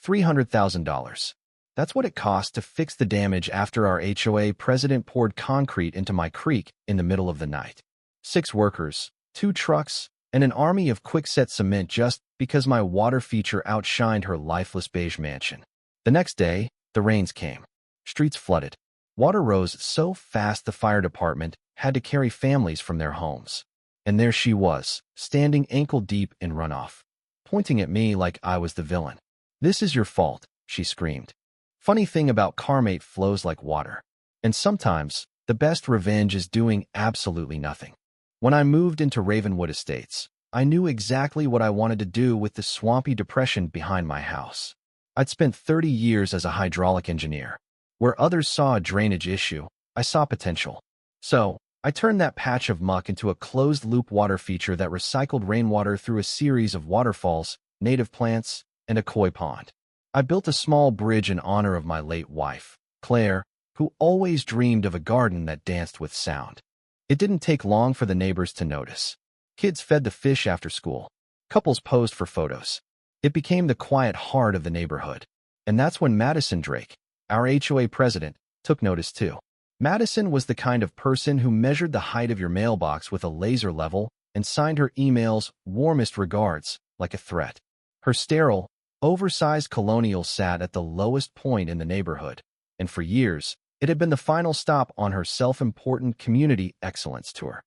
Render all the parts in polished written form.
$300,000. That's what it cost to fix the damage after our HOA president poured concrete into my creek in the middle of the night. 6 workers, 2 trucks, and an army of quick-set cement just because my water feature outshined her lifeless beige mansion. The next day, the rains came. Streets flooded. Water rose so fast the fire department had to carry families from their homes. And there she was, standing ankle-deep in runoff, pointing at me like I was the villain. "This is your fault," she screamed. Funny thing about karma flows like water. And sometimes, the best revenge is doing absolutely nothing. When I moved into Ravenwood Estates, I knew exactly what I wanted to do with the swampy depression behind my house. I'd spent 30 years as a hydraulic engineer. Where others saw a drainage issue, I saw potential. So, I turned that patch of muck into a closed-loop water feature that recycled rainwater through a series of waterfalls, native plants, and a koi pond. I built a small bridge in honor of my late wife, Claire, who always dreamed of a garden that danced with sound. It didn't take long for the neighbors to notice. Kids fed the fish after school. Couples posed for photos. It became the quiet heart of the neighborhood. And that's when Madison Drake, our HOA president, took notice too. Madison was the kind of person who measured the height of your mailbox with a laser level and signed her emails "warmest regards" like a threat. Her sterile, oversized colonial sat at the lowest point in the neighborhood, and for years, it had been the final stop on her self-important community excellence tour.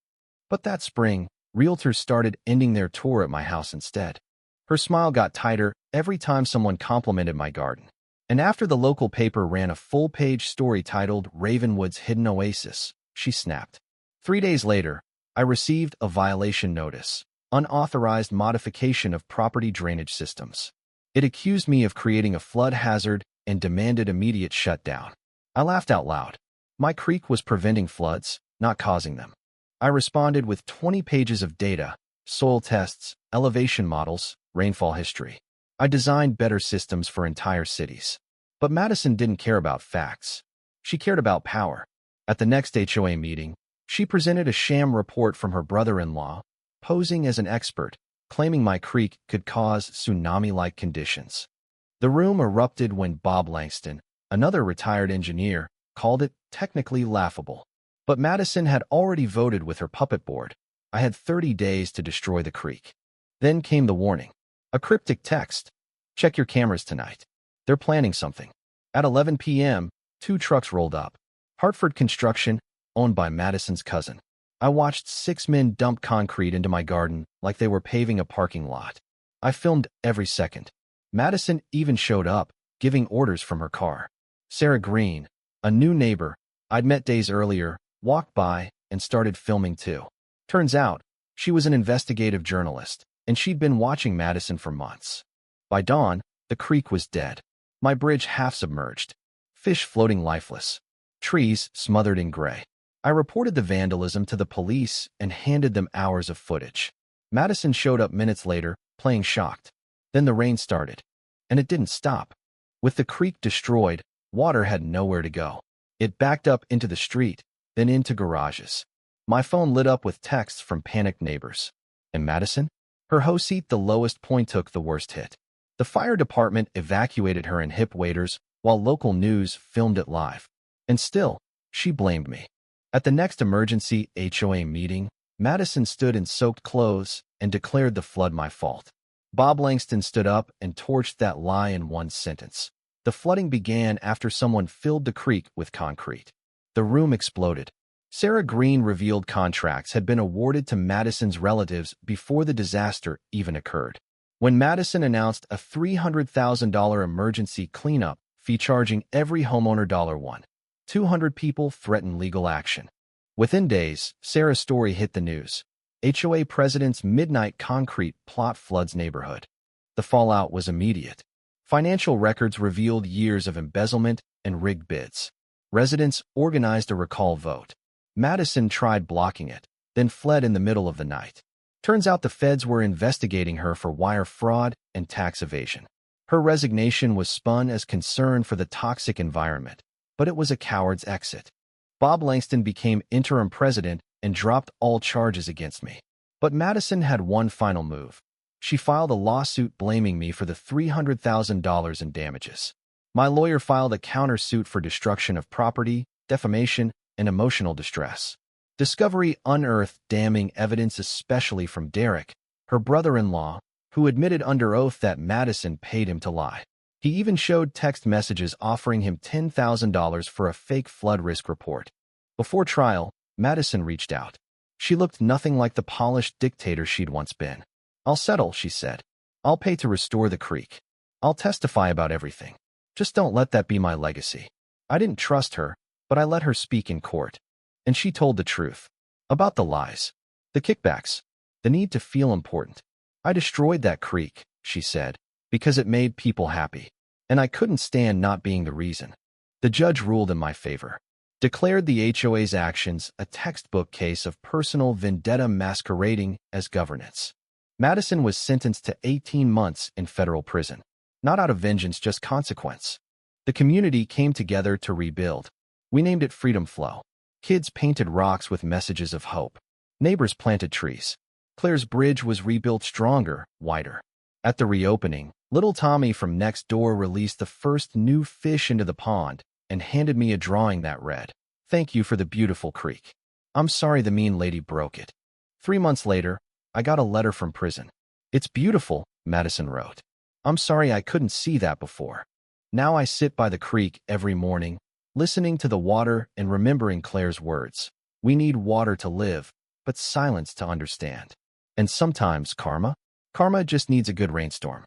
But that spring, realtors started ending their tour at my house instead. Her smile got tighter every time someone complimented my garden. And after the local paper ran a full-page story titled "Ravenwood's Hidden Oasis," she snapped. 3 days later, I received a violation notice, unauthorized modification of property drainage systems. It accused me of creating a flood hazard and demanded immediate shutdown. I laughed out loud. My creek was preventing floods, not causing them. I responded with 20 pages of data, soil tests, elevation models, rainfall history. I designed better systems for entire cities. But Madison didn't care about facts. She cared about power. At the next HOA meeting, she presented a sham report from her brother-in-law, posing as an expert, claiming my creek could cause tsunami-like conditions. The room erupted when Bob Langston, another retired engineer, called it technically laughable. But Madison had already voted with her puppet board. I had 30 days to destroy the creek. Then came the warning. A cryptic text. "Check your cameras tonight. They're planning something." At 11 p.m., 2 trucks rolled up. Hartford Construction, owned by Madison's cousin. I watched 6 men dump concrete into my garden like they were paving a parking lot. I filmed every second. Madison even showed up, giving orders from her car. Sarah Green, a new neighbor I'd met days earlier, walked by and started filming too. Turns out, she was an investigative journalist, and she'd been watching Madison for months. By dawn, the creek was dead. My bridge half submerged. Fish floating lifeless. Trees smothered in gray. I reported the vandalism to the police and handed them hours of footage. Madison showed up minutes later, playing shocked. Then the rain started. And it didn't stop. With the creek destroyed, water had nowhere to go. It backed up into the street, then into garages. My phone lit up with texts from panicked neighbors. And Madison? Her hoe seat, the lowest point, took the worst hit. The fire department evacuated her in hip waders while local news filmed it live. And still, she blamed me. At the next emergency HOA meeting, Madison stood in soaked clothes and declared the flood my fault. Bob Langston stood up and torched that lie in one sentence. The flooding began after someone filled the creek with concrete. The room exploded. Sarah Green revealed contracts had been awarded to Madison's relatives before the disaster even occurred. When Madison announced a $300,000 emergency cleanup fee charging every homeowner $1, 200 people threatened legal action. Within days, Sarah's story hit the news. HOA president's midnight concrete plot floods neighborhood. The fallout was immediate. Financial records revealed years of embezzlement and rigged bids. Residents organized a recall vote. Madison tried blocking it, then fled in the middle of the night. Turns out the feds were investigating her for wire fraud and tax evasion. Her resignation was spun as concern for the toxic environment, but it was a coward's exit. Bob Langston became interim president and dropped all charges against me. But Madison had one final move. She filed a lawsuit blaming me for the $300,000 in damages. My lawyer filed a countersuit for destruction of property, defamation, and emotional distress. Discovery unearthed damning evidence, especially from Derek, her brother-in-law, who admitted under oath that Madison paid him to lie. He even showed text messages offering him $10,000 for a fake flood risk report. Before trial, Madison reached out. She looked nothing like the polished dictator she'd once been. "I'll settle," she said. "I'll pay to restore the creek. I'll testify about everything. Just don't let that be my legacy." I didn't trust her, but I let her speak in court. And she told the truth. About the lies, the kickbacks, the need to feel important. "I destroyed that creek," she said, "because it made people happy. And I couldn't stand not being the reason." The judge ruled in my favor. Declared the HOA's actions a textbook case of personal vendetta masquerading as governance. Madison was sentenced to 18 months in federal prison. Not out of vengeance, just consequence. The community came together to rebuild. We named it Freedom Flow. Kids painted rocks with messages of hope. Neighbors planted trees. Claire's bridge was rebuilt stronger, wider. At the reopening, little Tommy from next door released the first new fish into the pond and handed me a drawing that read, "Thank you for the beautiful creek. I'm sorry the mean lady broke it." 3 months later, I got a letter from prison. "It's beautiful," Madison wrote. "I'm sorry I couldn't see that before. Now I sit by the creek every morning, listening to the water and remembering Claire's words. We need water to live, but silence to understand. And sometimes karma just needs a good rainstorm."